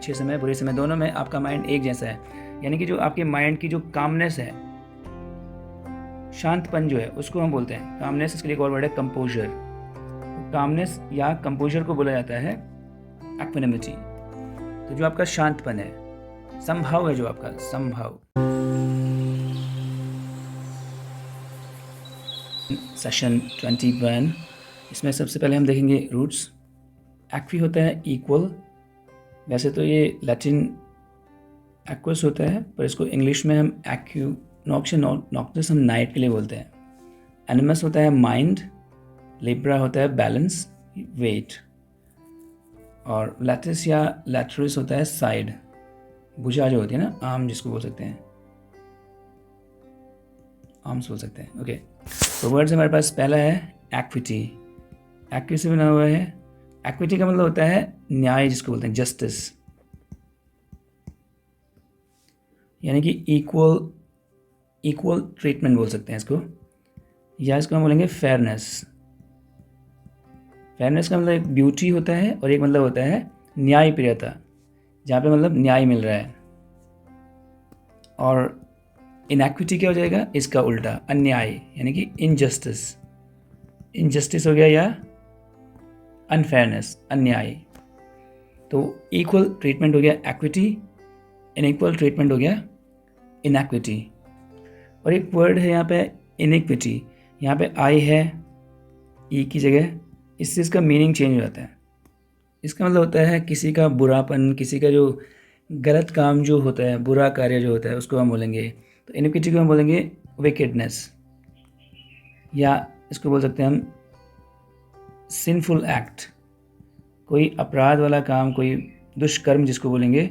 अच्छे समय बुरे समय दोनों में आपका माइंड एक जैसा है, यानी कि जो आपके माइंड की जो कामनेस है, शांतपन जो है, उसको हम बोलते हैं कामनेस। इसके लिए एक और वर्ड है कंपोजर। कामनेस या कंपोजर को बोला जाता है एक्वेनिमिटी। तो जो आपका शांतपन है, संभाव है, जो आपका संभाव। सेशन 21, इसमें सबसे पहले हम देखेंगे रूट्स। एक्वी होता है इक्वल, वैसे तो ये लैटिन एक्वस होता है, पर इसको इंग्लिश में हम एक्यूनॉक्स नॉक्टस हम नाइट के लिए बोलते हैं। एनिमस होता है माइंड, लिब्रा होता है बैलेंस, वेट, और लैटिस या लैटरिस होता है साइड, भुजा जो होती है ना, आर्म जिसको बोल सकते हैं, आर्म्स बोल सकते हैं। ओके, तो वर्ड्स हमारे पास पहला है एक्विटी। एक्वी से बना हुआ है। एक्विटी का मतलब होता है न्याय, जिसको बोलते हैं जस्टिस, यानी कि इक्वल ट्रीटमेंट बोल सकते हैं इसको, या इसको हम बोलेंगे फेयरनेस। फेयरनेस का मतलब एक ब्यूटी होता है और एक मतलब होता है न्यायप्रियता, जहाँ पे मतलब न्याय मिल रहा है। और इनएक्विटी क्या हो जाएगा, इसका उल्टा अन्याय, यानी कि इनजस्टिस। इनजस्टिस हो गया या अनफेयरनेस, अन्याय। तो इक्वल ट्रीटमेंट हो गया एक्विटी, इनइक्वल ट्रीटमेंट हो गया इनएक्विटी। और एक वर्ड है यहाँ पे इनइक्विटी, यहाँ पे आई है ई की जगह, इससे इसका मीनिंग चेंज हो जाता है। इसका मतलब होता है किसी का बुरापन, किसी का जो गलत काम जो होता है, बुरा कार्य जो होता है, उसको हम बोलेंगे। तो इनइक्विटी को हम बोलेंगे विकेडनेस, या इसको बोल सकते हैं हम सिंफुल एक्ट। कोई अपराध वाला काम, कोई दुष्कर्म जिसको बोलेंगे,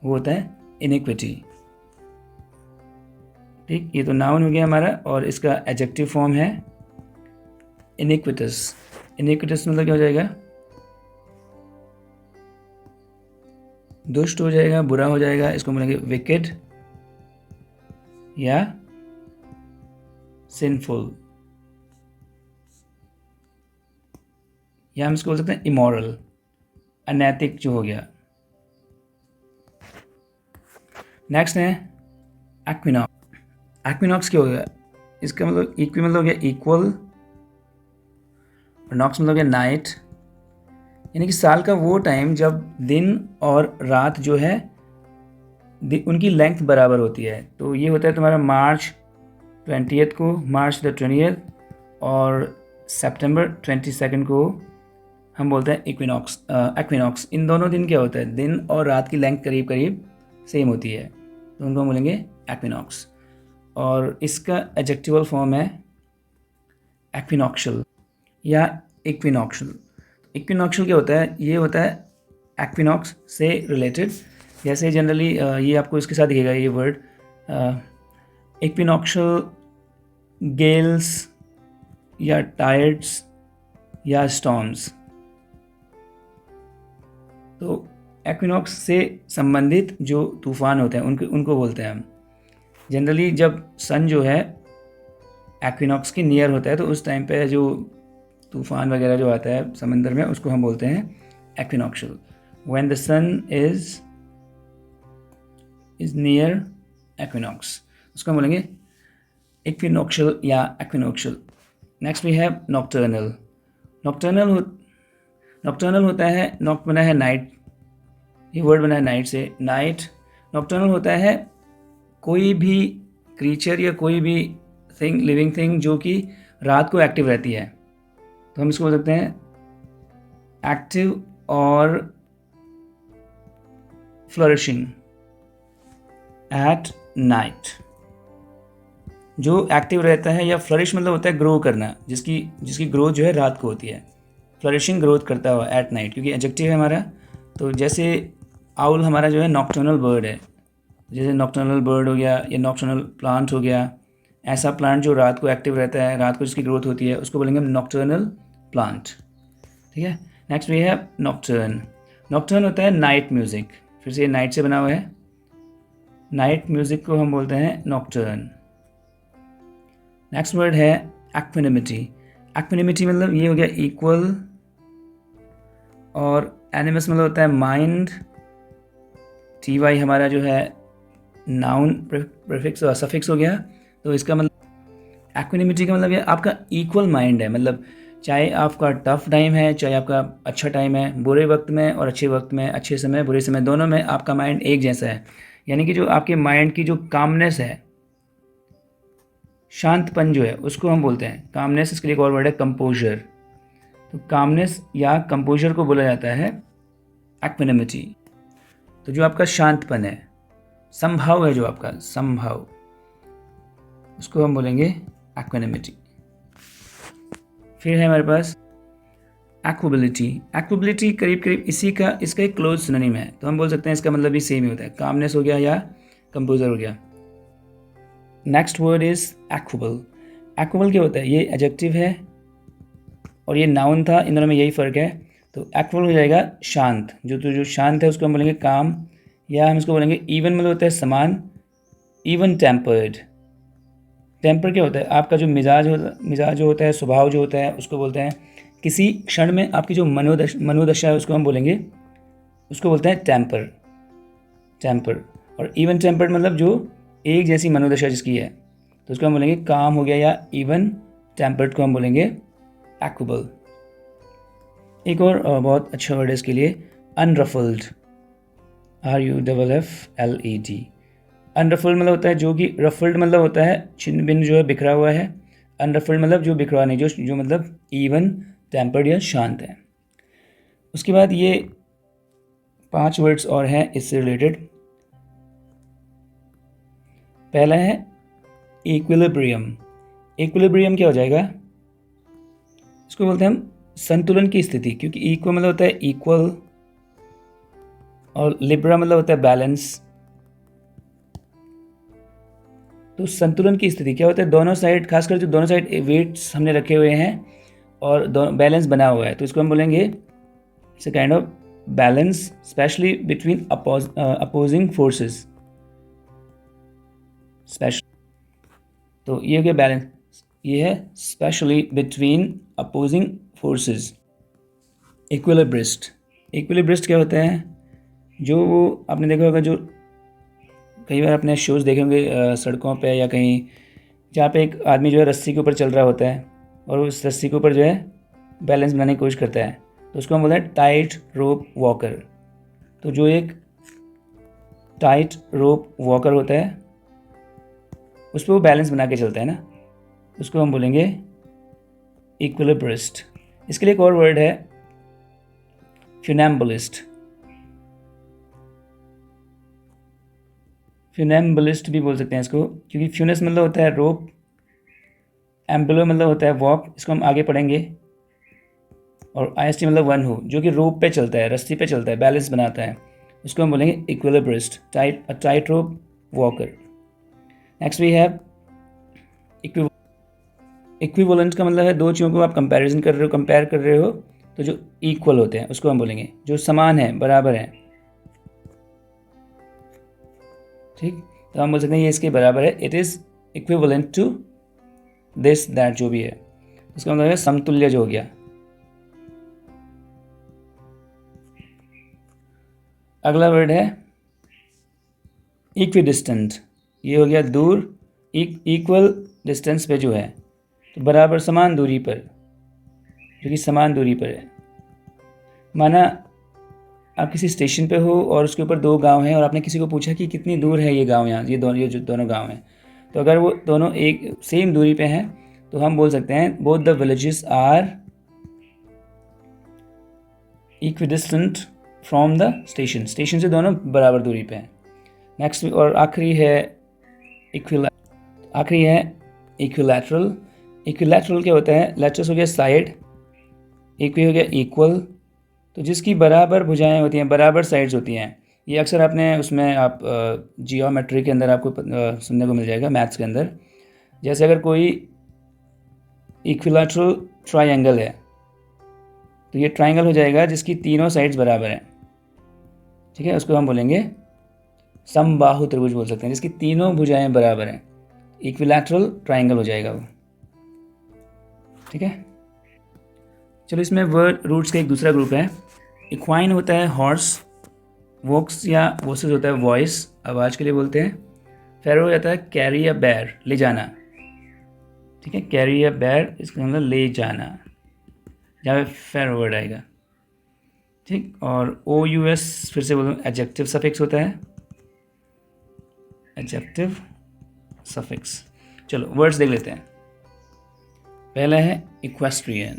वो होता है इनइक्विटी। ठीक, ये तो नाउन हो गया हमारा, और इसका एडजेक्टिव फॉर्म है इनइक्विटस। इनइक्विटस मतलब क्या हो जाएगा, दुष्ट हो जाएगा, बुरा हो जाएगा, इसको बोलेंगे विकेड या सिंफुल, या हम इसको बोल सकते हैं इमोरल, अनैतिक जो हो गया। नेक्स्ट है एक्विनॉक्स। एक्विनॉक्स क्या हो गया, इसका मतलब इक्वी मतलब हो गया इक्वल, और नॉक्स मतलब हो गया नाइट, यानी कि साल का वो टाइम जब दिन और रात जो है उनकी लेंथ बराबर होती है। तो ये होता है तुम्हारा मार्च 20 को, मार्च द 20, और सितंबर 22 को हम बोलते हैं इक्विनॉक्स, एक्विनॉक्स। इन दोनों दिन क्या होता है, दिन और रात की लेंथ करीब करीब सेम होती है, तो उनको हम बोलेंगे एक्विनॉक्स। और इसका एडजेक्टिवल फॉर्म है एक्विनॉक्शल या इक्विनॉक्शल। इक्विनॉक्शल क्या होता है, ये होता है एक्विनॉक्स से रिलेटेड। जैसे जनरली ये आपको इसके साथ दिखेगा ये वर्ड, इक्विनॉक्शल गेल्स या टाइड्स या स्टॉर्म्स। तो एक्विनॉक्स से संबंधित जो तूफान होते हैं उनको बोलते हैं हम। जनरली जब सन जो है एक्विनॉक्स के नियर होता है, तो उस टाइम पे जो तूफान वगैरह जो आता है समंदर में, उसको हम बोलते हैं equinoctial. When the sun is near equinox, उसको हम बोलेंगे इक्विनॉक्शल या equinoctial. Next we have nocturnal. Nocturnal होता है, नॉक्ट बना है नाइट, ये वर्ड बना है नाइट से, नाइट। नॉक्टर्नल होता है कोई भी क्रीचर या कोई भी थिंग, लिविंग थिंग, जो कि रात को एक्टिव रहती है। तो हम इसको बोल सकते हैं एक्टिव और फ्लरिशिंग एट नाइट। जो एक्टिव रहता है, या फ्लरिश मतलब होता है ग्रो करना, जिसकी ग्रोथ जो है रात को होती है। फ्लरिशिंग ग्रोथ करता हुआ एट नाइट, क्योंकि एडजेक्टिव है हमारा। तो जैसे आउल हमारा जो है नॉक्टर्नल बर्ड है, जैसे नॉक्टर्नल बर्ड हो गया या नॉक्टर्नल प्लांट हो गया, ऐसा प्लांट जो रात को एक्टिव रहता है, रात को जिसकी ग्रोथ होती है, उसको बोलेंगे हम नॉक्टर्नल प्लांट। ठीक है, next we have nocturne. Nocturne होता है नाइट म्यूजिक, फिर से ये नाइट से बना हुआ है, नाइट म्यूजिक को हम बोलते हैं नॉक्टर्न। नेक्स्ट वर्ड है एक्विनिमिटी। एक्विनिमिटी मतलब ये हो गया इक्वल, और एनिमस मतलब होता है माइंड, टी वाई हमारा जो है नाउन प्रीफिक्स और सफिक्स हो गया। तो इसका मतलब एक्विनिमिटी का मतलब ये आपका इक्वल माइंड है, मतलब चाहे आपका टफ टाइम है, चाहे आपका अच्छा टाइम है, बुरे वक्त में और अच्छे वक्त में, अच्छे समय बुरे समय दोनों में आपका माइंड एक जैसा है। यानी कि जो आपके माइंड की जो कामनेस है, शांतपन जो है, उसको हम बोलते हैं कामनेस। इसके लिए एक और वर्ड है कंपोजर। तो कामनेस या कंपोजर को बोला जाता है एक्विनिमिटी। तो जो आपका शांतपन है, संभाव है, जो आपका संभाव, उसको हम बोलेंगे एक्विनिमिटी। फिर है हमारे पास एक्विबिलिटी। एक्विबिलिटी करीब करीब इसका एक क्लोज सिनोनिम है, तो हम बोल सकते हैं इसका मतलब भी सेम ही होता है, कामनेस हो गया या कंपोजर हो गया। Next word is equable. Equable क्या होता है? ये एडजेक्टिव है और ये नाउन था, इन दोनों में यही फ़र्क है। तो एक्वेबल हो जाएगा शांत। जो शांत है उसको हम बोलेंगे काम, या हम इसको बोलेंगे इवन, मतलब होता है समान। Even tempered. टेम्पर क्या होता है? आपका जो मिजाज जो होता है, स्वभाव जो होता है, उसको बोलते हैं। किसी क्षण में आपकी जो मनोदशा है उसको हम बोलेंगे, उसको बोलते हैं टेम्पर। और इवन टेम्पर्ड मतलब जो एक जैसी मनोदशा जिसकी है, तो उसको हम बोलेंगे काम हो गया, या इवन टेम्पर्ड को हम बोलेंगे एक्वेबल। एक और बहुत अच्छा वर्ड है इसके लिए, अनरफल्ड। RUFFLED। अनरफल्ड मतलब होता है जो कि, रफल्ड मतलब होता है छिन्न भिन्न जो है, बिखरा हुआ है। अनरफल्ड मतलब जो बिखरा नहीं, जो मतलब इवन टेम्पर्ड या शांत है। उसके बाद ये 5 वर्ड्स और हैं इससे रिलेटेड। पहला है इक्विलिब्रियम। इक्विलिब्रियम क्या हो जाएगा? इसको बोलते हैं हम संतुलन की स्थिति, क्योंकि इक्वल मतलब होता है इक्वल और लिब्रा मतलब होता है बैलेंस। तो संतुलन की स्थिति क्या होता है? दोनों साइड, खासकर जो दोनों साइड वेट्स हमने रखे हुए हैं और बैलेंस बना हुआ है, तो इसको हम बोलेंगे it's a kind of balance, specially between opposing forces. तो ये हो गया बैलेंस, ये है स्पेशली बिटवीन अपोजिंग फोर्सेस। इक्विलिब्रिस्ट। इक्विलिब्रिस्ट क्या होता है? जो वो आपने देखा होगा, जो कई बार आपने शोज़ देखे होंगे सड़कों पे या कहीं, जहाँ पे एक आदमी जो है रस्सी के ऊपर चल रहा होता है और उस रस्सी के ऊपर जो है बैलेंस बनाने की कोशिश करता है, तो उसको हम बोलते हैं टाइट रोप वॉकर। तो जो एक टाइट रोप वॉकर होता है उस पर वो बैलेंस बना के चलता है ना, उसको हम बोलेंगे इक्विलिब्रिस्ट। इसके लिए एक और वर्ड है फ्यूनैम्बुलिस्ट। फ्यूनैम्बुलिस्ट भी बोल सकते हैं इसको, क्योंकि फ्यूनस मतलब होता है रोप, एम्बुलो मतलब होता है वॉक, इसको हम आगे पढ़ेंगे। और IST मतलब वन हु, जो कि रोप पे चलता है, रस्सी पे चलता है, बैलेंस बनाता है, उसको हम बोलेंगे equilibrist, tightrope walker. Next we have equivalent का मतलब है दो चीज़ों को आप कंपेयर कर रहे हो, तो जो इक्वल होते हैं उसको हम बोलेंगे, जो समान है, बराबर है। ठीक, तो हम बोल सकते हैं ये इसके बराबर है, it is equivalent to this that, जो भी है उसका मतलब है समतुल्य जो हो गया। अगला वर्ड है इक्विडिस्टेंट। ये हो गया दूर, इक्वल डिस्टेंस पे जो है, तो बराबर समान दूरी पर, जो कि समान दूरी पर है। माना आप किसी स्टेशन पे हो और उसके ऊपर 2 गांव हैं और आपने किसी को पूछा कि कितनी दूर है ये गांव, यहाँ ये जो दोनों गांव हैं, तो अगर वो दोनों एक सेम दूरी पे हैं तो हम बोल सकते हैं both the villages are equidistant from the station. Station से दोनों बराबर दूरी पे हैं। नेक्स्ट और आखिरी है इक्विलैटरल। इक्विलैटरल क्या होता है? लैटरस हो गया साइड, इक्वी हो गया इक्वल, तो जिसकी बराबर भुजाएं होती हैं, बराबर साइड्स होती हैं। ये अक्सर आपने उसमें आप जियोमेट्री के अंदर आपको सुनने को मिल जाएगा, मैथ्स के अंदर। जैसे अगर कोई इक्विलैटरल ट्रायंगल है तो ये ट्रायंगल हो जाएगा जिसकी तीनों साइड्स बराबर हैं। ठीक है, उसको हम बोलेंगे समबाहु त्रिभुज बोल सकते हैं, जिसकी तीनों भुजाएं बराबर हैं। इक्विलैटरल ट्रायंगल हो जाएगा वो। ठीक है, चलो इसमें वर्ड रूट्स का एक दूसरा ग्रुप है। इक्वाइन होता है हॉर्स, वोक्स या वोसेस होता है वॉइस, आवाज़ के लिए बोलते हैं। फेरो हो जाता है कैरी या बैर, ले जाना, ठीक है, कैरी या बैर इसका मतलब ले जाना, जहाँ पे फेरो वर्ड आएगा, ठीक। और ओ यू एस फिर से बोलूँ, एडजेक्टिव सफिक्स होता है, एडजेक्टिव सफिक्स। चलो वर्ड्स देख लेते हैं। पहला है इक्वेस्ट्रियन,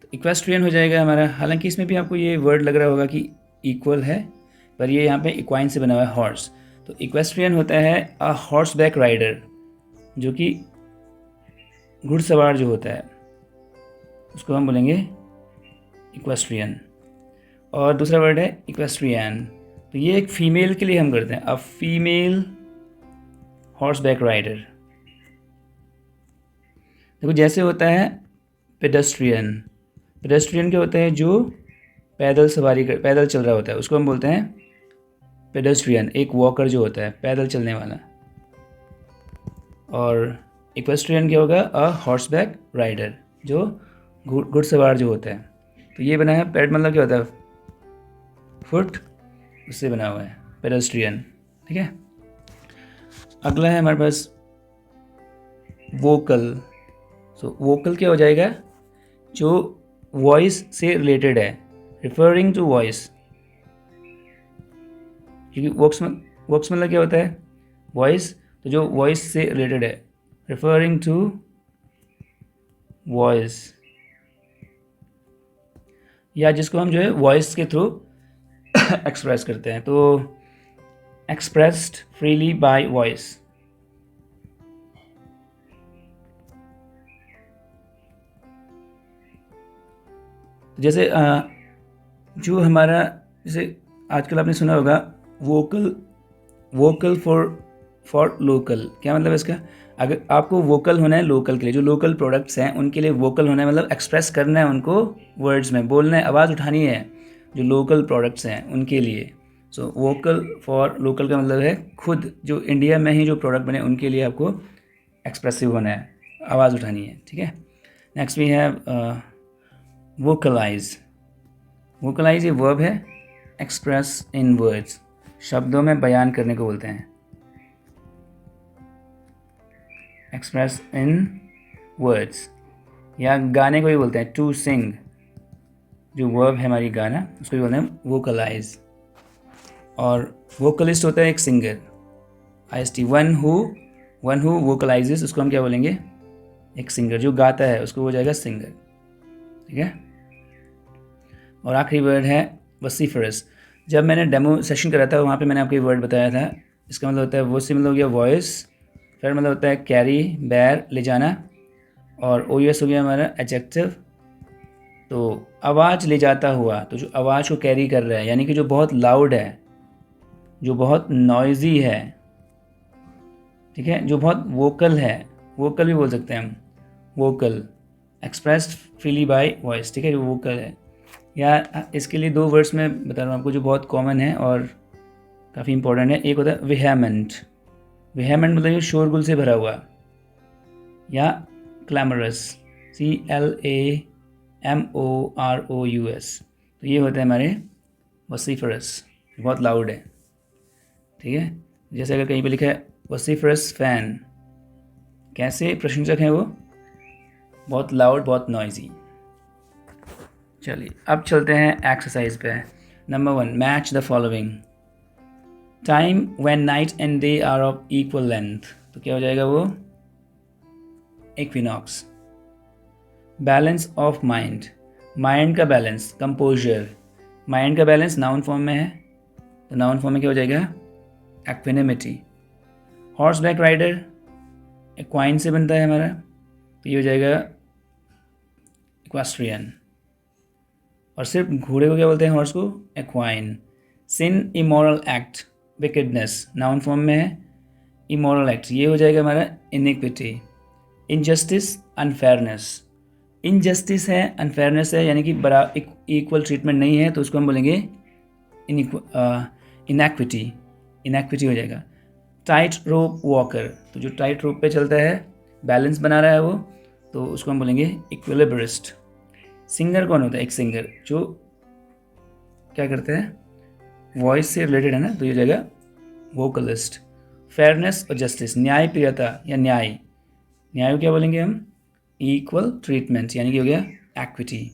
तो इक्वेस्ट्रियन हो जाएगा हमारा, हालांकि इसमें भी आपको ये वर्ड लग रहा होगा कि इक्वल है, पर ये यहाँ पे इक्वाइन से बना हुआ है हॉर्स। तो इक्वेस्ट्रियन होता है अ हॉर्स बैक राइडर, जो कि घुड़सवार जो होता है उसको हम बोलेंगे इक्वेस्ट्रियन। और दूसरा वर्ड है इक्वेस्ट्रियन, तो ये एक फीमेल के लिए हम करते हैं, a female horseback rider. देखो जैसे होता है पेडेस्ट्रियन, पेडेस्ट्रियन क्या होता है, जो पैदल पैदल चल रहा होता है उसको हम बोलते हैं पेडेस्ट्रियन, एक वॉकर जो होता है पैदल चलने वाला। और इक्वेस्ट्रियन क्या होगा, अ हॉर्स बैक राइडर, जो घुड़सवार जो होता है। तो ये बना है, पैड मतलब क्या होता है, फुट, उससे बना हुआ है पेडेस्ट्रियन, ठीक है। अगला है हमारे पास वोकल। सो वोकल क्या हो जाएगा, जो वॉइस से रिलेटेड है, रिफरिंग टू वॉइस, क्योंकि वॉक्स मतलब क्या होता है, वॉइस, तो जो वॉइस से रिलेटेड है, रिफरिंग टू वॉइस, या जिसको हम जो है वॉइस के थ्रू एक्सप्रेस करते हैं, तो एक्सप्रेस्ड फ्रीली बाय वॉइस। जैसे जो हमारा, जैसे आजकल आपने सुना होगा वोकल फॉर लोकल, क्या मतलब है इसका, अगर आपको वोकल होना है लोकल के लिए, जो लोकल प्रोडक्ट्स हैं उनके लिए वोकल होना है, मतलब एक्सप्रेस करना है उनको वर्ड्स में, बोलना है, आवाज़ उठानी है जो लोकल प्रोडक्ट्स हैं उनके लिए। सो वोकल फॉर लोकल का मतलब है खुद जो इंडिया में ही जो प्रोडक्ट बने उनके लिए आपको एक्सप्रेसिव होना है, आवाज़ उठानी है, ठीक है। Next we have vocalise. Vocalise ये वर्ब है, एक्सप्रेस इन वर्ड्स, शब्दों में बयान करने को बोलते हैं, एक्सप्रेस इन वर्ड्स। या गाने को भी बोलते हैं टू सिंग, जो वर्ब है हमारी गाना, उसको भी बोलते हैं वोकलाइज। और वोकलिस्ट होता है एक सिंगर, IST, वन हु वोकलाइजेस, उसको हम क्या बोलेंगे, एक सिंगर, जो गाता है उसको हो जाएगा सिंगर, ठीक है। और आखिरी वर्ड है वसीफरस। जब मैंने डेमो सेशन करा था वहाँ पे मैंने आपको ये वर्ड बताया था, इसका मतलब होता है वो, मतलब हो गया वॉइस, फिर मतलब होता है कैरी, बैर, ले जाना, और OUS हो गया हमारा एडजेक्टिव, तो आवाज़ ले जाता हुआ, तो जो आवाज़ को कैरी कर रहा है, यानी कि जो बहुत लाउड है, जो बहुत नॉइजी है, ठीक है, जो बहुत वोकल है, वोकल भी बोल सकते हैं हम, vocal, expressed freely bye voice, ठीक है, जो वोकल है। या इसके लिए दो वर्ड्स में बता रहा हूँ आपको जो बहुत कॉमन है और काफ़ी इंपॉर्टेंट है। एक होता है वेहेमेंट, वेहेमेंट मतलब ये शोरगुल से भरा हुआ, या क्लैमरस, CLAMOROUS, तो ये होता है हमारे वसीफरस, बहुत लाउड है, ठीक है। जैसे अगर कहीं पे लिखा है वसीफरस फैन, कैसे प्रशंसक हैं वो, बहुत लाउड, बहुत नॉइजी। चलिए अब चलते हैं एक्सरसाइज पे। Number 1, match the following. Time when night and day are of equal length, तो क्या हो जाएगा वो, equinox. Balance of mind, mind का बैलेंस, कंपोजर, माइंड का बैलेंस नाउन फॉर्म में है, तो नाउन फॉर्म में क्या हो जाएगा, equanimity. Horseback rider equine से बनता है हमारा, तो ये हो जाएगा इक्वेस्ट्रियन। और सिर्फ घोड़े को क्या बोलते हैं, हॉर्स को, equine. Sin immoral act, wickedness, noun form में है, इमोरल एक्ट, ये हो जाएगा हमारा इनिक्विटी। इनजस्टिस, अनफेयरनेस, इनजस्टिस है, अनफेयरनेस है, यानी कि इक्वल ट्रीटमेंट नहीं है, तो उसको हम बोलेंगे इनएक्विटी, इनएक्विटी हो जाएगा। टाइट रोप वॉकर, तो जो टाइट रोप पे चलता है, बैलेंस बना रहा है वो, तो उसको हम बोलेंगे इक्विलिब्रिस्ट। सिंगर कौन होता है, एक सिंगर जो क्या करता है, वॉइस से रिलेटेड है ना, तो ये हो जाएगा वोकलिस्ट। फेयरनेस और जस्टिस, न्याय प्रियता या न्याय, न्याय को क्या बोलेंगे हम, इक्वल ट्रीटमेंट, यानी कि हो गया एक्विटी।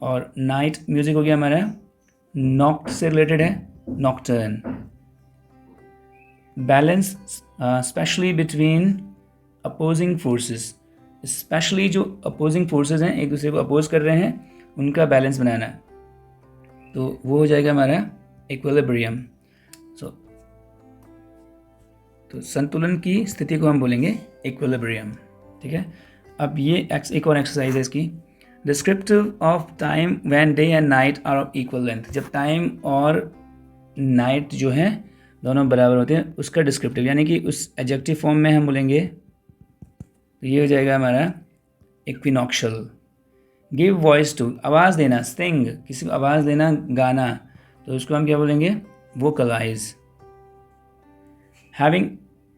और नाइट म्यूजिक हो गया हमारा नॉक्ट से रिलेटेड है, Nocturne. Balance specially between opposing forces, specially जो अपोजिंग फोर्सेस हैं, एक दूसरे को अपोज कर रहे हैं, उनका बैलेंस बनाना, तो वो हो जाएगा हमारा इक्विलिब्रियम। तो संतुलन की स्थिति को हम बोलेंगे इक्विलिब्रियम। ठीक है, अब ये एक और एक्सरसाइज है इसकी, descriptive of time when day and night are of equal length. जब टाइम और नाइट जो है दोनों बराबर होते हैं, उसका डिस्क्रिप्टिव, यानी कि उस एडजेक्टिव फॉर्म में हम बोलेंगे, तो ये हो जाएगा हमारा इक्विनॉक्शियल। गिव वॉइस टू, आवाज़ देना, सिंग, किसी को आवाज़ देना, गाना, तो उसको हम क्या बोलेंगे, वोकलाइज। हैविंग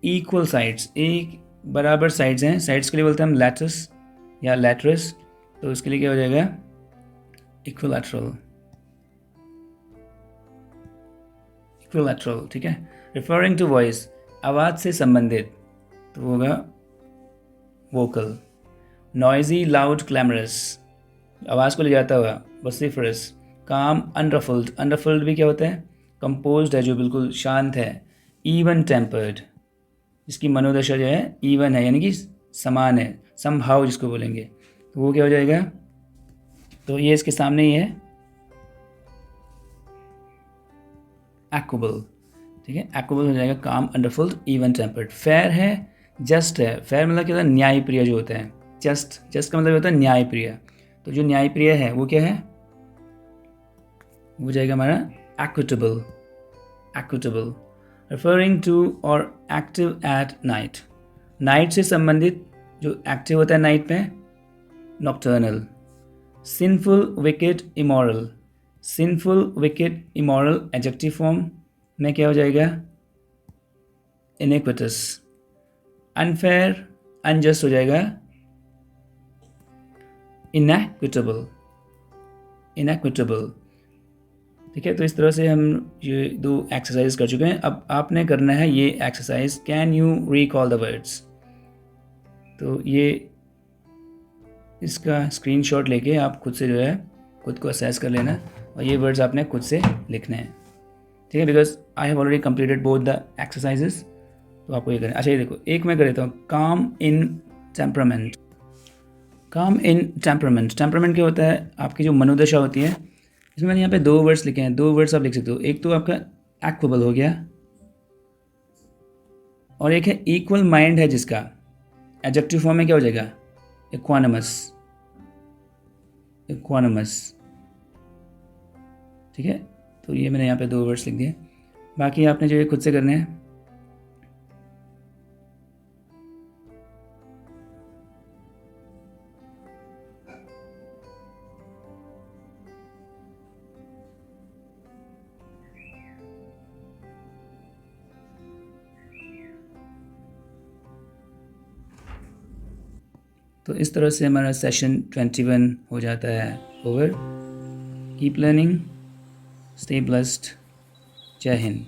इक्वल साइड्स, एक बराबर साइड्स हैं, साइड्स के लिए बोलते हैं हम लैटस या लैट्रस, तो उसके लिए क्या हो जाएगा, इक्विलैटरल, इक्विलैटरल। ठीक है, रिफरिंग टू वॉइस, आवाज़ से संबंधित, तो होगा वोकल। नॉइजी लाउड क्लैमरस, आवाज़ को ले जाता हुआ, वसिफरस। काम अनरफल्ड, अनरफल्ड भी क्या होता है, कंपोज्ड है, जो बिल्कुल शांत है। इवन टेम्पर्ड, जिसकी मनोदशा जो है इवन है, यानी कि समान है, समभाव जिसको बोलेंगे, तो वो क्या हो जाएगा, तो ये इसके सामने ही है, एक्वेबल। ठीक है, एक्वेबल हो जाएगा, काम अंडरफुल्ड इवन टेम्पर्ड। फेयर है, जस्ट है, फेयर मतलब क्या होता है, न्याय प्रिय जो होता है, जस्ट, जस्ट का मतलब होता है न्याय प्रिय, तो जो न्याय प्रिय है वो क्या है, वो जाएगा हमारा एक्विटेबल, एक्विटेबल। रेफरिंग टू और एक्टिव एट नाइट, नाइट से संबंधित जो एक्टिव होता है नाइट में, nocturnal. Sinful wicked immoral, sinful wicked immoral adjective form में क्या हो जाएगा, इनइक्विटस। अनफेयर अनजस्ट हो जाएगा इनएक्विटेबल, इनएक्विटेबल। ठीक है, तो इस तरह से हम ये 2 एक्सरसाइज कर चुके हैं। अब आपने करना है ये exercise, can you recall the words, तो ये इसका स्क्रीनशॉट लेके आप खुद से जो है खुद को असेस कर लेना, और ये वर्ड्स आपने खुद से लिखने हैं। ठीक है, because I have already completed both the exercises, तो आपको ये करें। अच्छा, ये देखो, एक मैं कर देता हूँ, काम इन टेम्परामेंट। काम इन टेम्परामेंट, टेम्परामेंट क्या होता है, आपकी जो मनोदशा होती है, इसमें मैंने यहाँ पे 2 वर्ड्स लिखे हैं, 2 वर्ड्स आप लिख सकते हो। एक तो आपका एक्वेबल हो गया, और एक है इक्वल माइंड है, जिसका एडजेक्टिव फॉर्म में क्या हो जाएगा, इक्वानिमस, इक्वानिमस। ठीक है, तो ये मैंने यहाँ पे 2 वर्ड्स लिख दिए, बाकी आपने जो ये खुद से करने हैं। तो इस तरह से हमारा सेशन 21 हो जाता है over. Keep learning, stay blessed, जय हिंद।